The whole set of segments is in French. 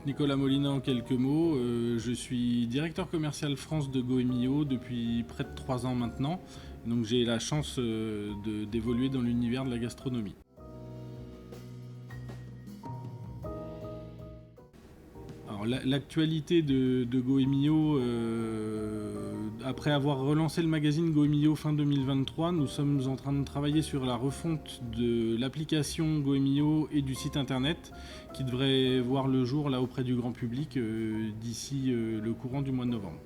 Nicolas Molina en quelques mots. Je suis directeur commercial France de Goemio depuis près de 3 ans maintenant. Donc j'ai la chance d'évoluer dans l'univers de la gastronomie. Alors l'actualité de Goemio, après avoir relancé le magazine Goemio fin 2023, nous sommes en train de travailler sur la refonte de l'application Goemio et du site internet qui devrait voir le jour là auprès du grand public d'ici le courant du mois de novembre.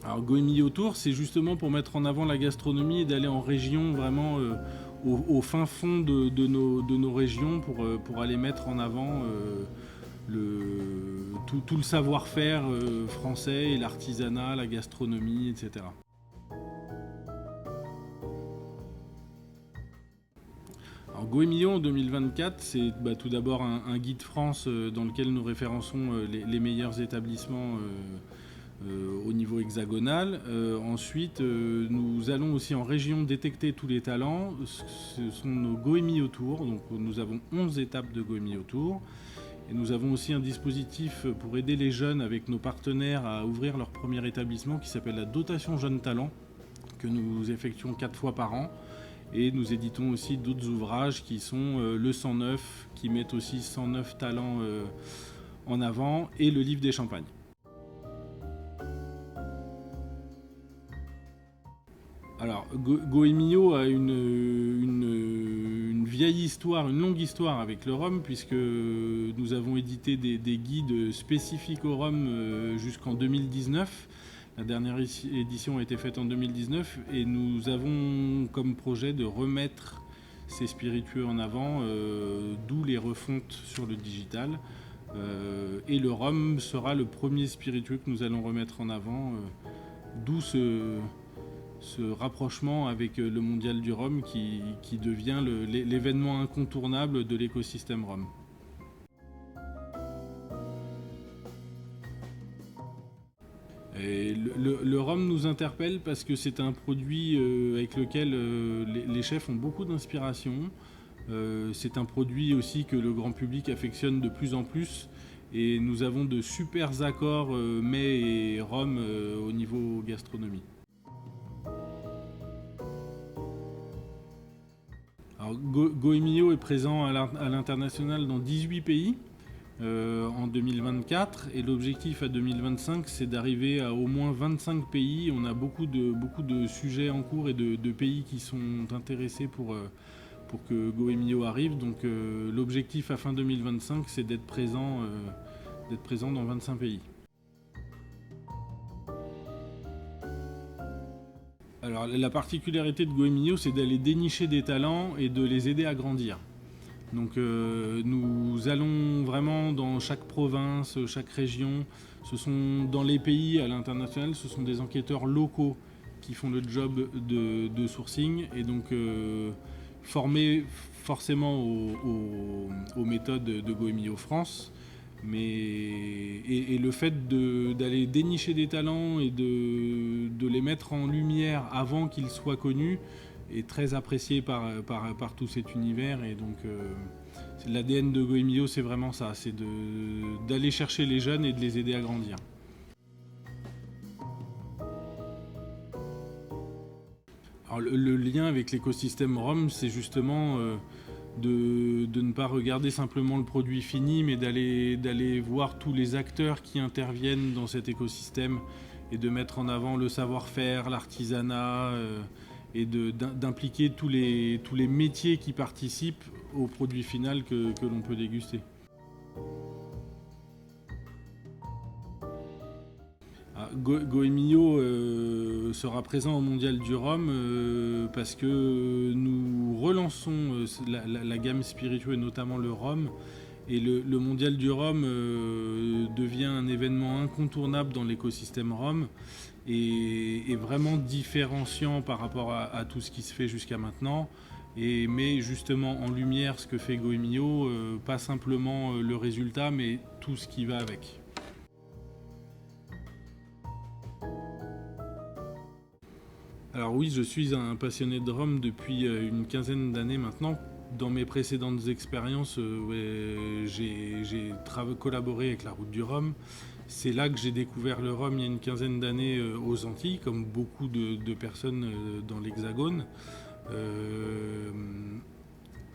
Alors Goemio Tour, c'est justement pour mettre en avant la gastronomie et d'aller en région vraiment au fin fond de nos régions pour aller mettre en avant tout le savoir-faire français et l'artisanat, la gastronomie, etc. Alors Goemio en 2024, c'est tout d'abord un guide France dans lequel nous référençons les meilleurs établissements au niveau hexagonal. Ensuite, nous allons aussi en région détecter tous les talents. Ce sont nos Goemio Tours. Donc, nous avons 11 étapes de Goemio Tours. Et nous avons aussi un dispositif pour aider les jeunes avec nos partenaires à ouvrir leur premier établissement qui s'appelle la dotation jeunes talents, que nous effectuons 4 fois par an. Et nous éditons aussi d'autres ouvrages qui sont le 109, qui mettent aussi 109 talents en avant, et le livre des champagnes. Alors, Goemio a une vieille histoire, une longue histoire avec le rhum, puisque nous avons édité des guides spécifiques au rhum jusqu'en 2019. La dernière édition a été faite en 2019 et nous avons comme projet de remettre ces spiritueux en avant, d'où les refontes sur le digital. Et le rhum sera le premier spiritueux que nous allons remettre en avant, d'où ce rapprochement avec le mondial du rhum qui devient l'événement incontournable de l'écosystème rhum. Et le rhum nous interpelle parce que c'est un produit avec lequel les chefs ont beaucoup d'inspiration. C'est un produit aussi que le grand public affectionne de plus en plus. Et nous avons de super accords mets et rhum au niveau gastronomie. Alors, Goemio est présent à l'international dans 18 pays en 2024 et l'objectif à 2025 c'est d'arriver à au moins 25 pays. On a beaucoup de sujets en cours et de pays qui sont intéressés pour que Goemio arrive. Donc l'objectif à fin 2025 c'est d'être présent dans 25 pays. Alors la particularité de Goemio, c'est d'aller dénicher des talents et de les aider à grandir. Donc nous allons vraiment dans chaque province, chaque région. Ce sont dans les pays à l'international, ce sont des enquêteurs locaux qui font le job de sourcing et donc formés forcément aux méthodes de Goemio France. Et le fait d'aller dénicher des talents et de les mettre en lumière avant qu'ils soient connus est très apprécié par tout cet univers. Et donc l'ADN de Goemio, c'est vraiment ça, c'est d'aller chercher les jeunes et de les aider à grandir. Alors, le lien avec l'écosystème rhum, c'est justement de ne pas regarder simplement le produit fini, mais d'aller voir tous les acteurs qui interviennent dans cet écosystème et de mettre en avant le savoir-faire, l'artisanat et d'impliquer tous les métiers qui participent au produit final que l'on peut déguster. Goemio sera présent au Mondial du Rhum parce que nous relançons la gamme spiritueux et notamment le rhum. Et le Mondial du Rhum devient un événement incontournable dans l'écosystème rhum et vraiment différenciant par rapport à tout ce qui se fait jusqu'à maintenant. Et met justement en lumière ce que fait Goemio, pas simplement le résultat, mais tout ce qui va avec. Alors oui, je suis un passionné de rhum depuis une quinzaine d'années maintenant, Dans mes précédentes expériences, j'ai collaboré avec la Route du Rhum. C'est là que j'ai découvert le rhum il y a une quinzaine d'années aux Antilles, comme beaucoup de personnes dans l'Hexagone.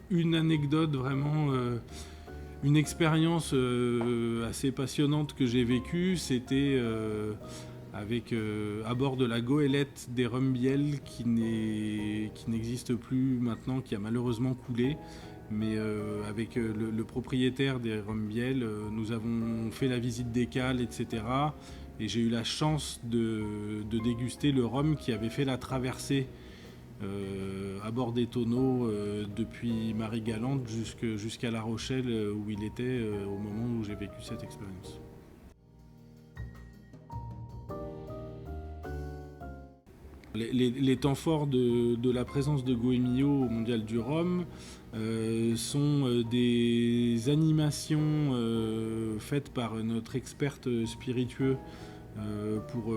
Une anecdote vraiment, une expérience assez passionnante que j'ai vécue, c'était à bord de la goélette des Rumbiel qui n'existe plus maintenant, qui a malheureusement coulé. Mais avec le propriétaire des Rumbiel, nous avons fait la visite des cales, etc. Et j'ai eu la chance de déguster le rhum qui avait fait la traversée à bord des tonneaux depuis Marie-Galante jusqu'à La Rochelle où il était au moment où j'ai vécu cette expérience. Les temps forts de la présence de Goemio au Mondial du Rhum sont des animations faites par notre experte spiritueux pour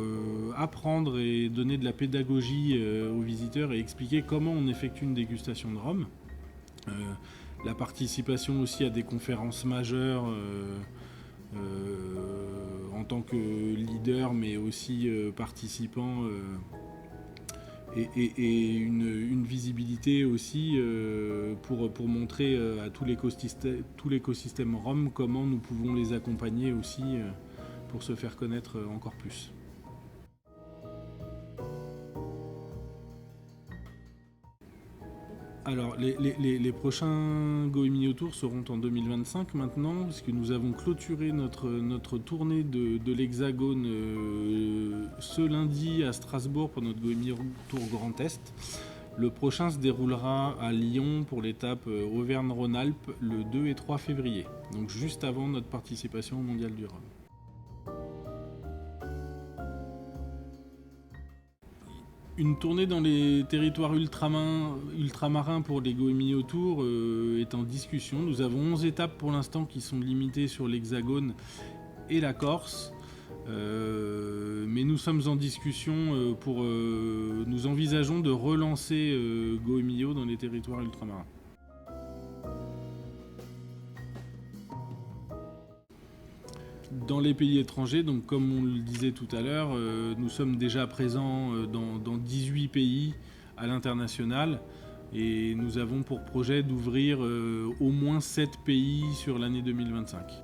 apprendre et donner de la pédagogie aux visiteurs et expliquer comment on effectue une dégustation de rhum. La participation aussi à des conférences majeures en tant que leader mais aussi participant et une visibilité aussi pour montrer à tout l'écosystème rhum comment nous pouvons les accompagner aussi pour se faire connaître encore plus. Alors, les prochains Goemio Tours seront en 2025 maintenant, puisque nous avons clôturé notre tournée de l'Hexagone ce lundi à Strasbourg pour notre Goemio Tour Grand Est. Le prochain se déroulera à Lyon pour l'étape Auvergne-Rhône-Alpes le 2 et 3 février, donc juste avant notre participation au Mondial du Rhum. Une tournée dans les territoires ultramarins pour les Goemio Tour est en discussion. Nous avons 11 étapes pour l'instant qui sont limitées sur l'Hexagone et la Corse. Mais nous sommes en discussion nous envisageons de relancer Goemio dans les territoires ultramarins. Dans les pays étrangers, donc comme on le disait tout à l'heure, nous sommes déjà présents dans 18 pays à l'international et nous avons pour projet d'ouvrir au moins 7 pays sur l'année 2025.